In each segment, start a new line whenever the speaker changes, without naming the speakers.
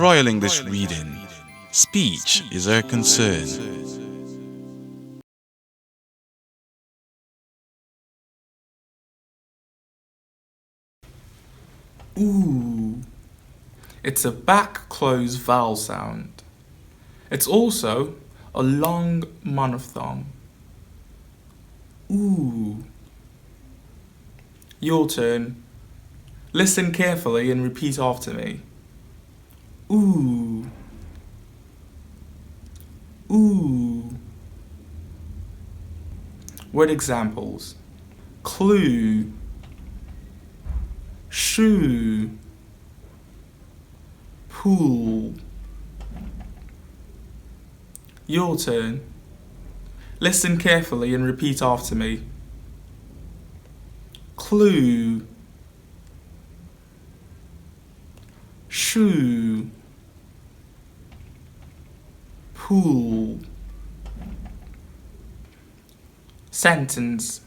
Royal English reading. Speech is our concern.
Ooh. It's a back-closed vowel sound. It's also a long monophthong. Ooh. Your turn. Listen carefully and repeat after me. Ooh. Ooh. Word examples: clue, shoe, pool. Your turn. Listen carefully and repeat after me. Clue, shoe, pool. Sentence: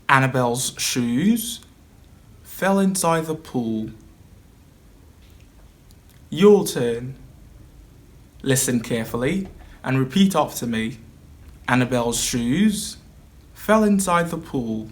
Annabelle's shoes fell inside the pool. Your turn. Listen carefully and repeat after me. Annabelle's shoes fell inside the pool.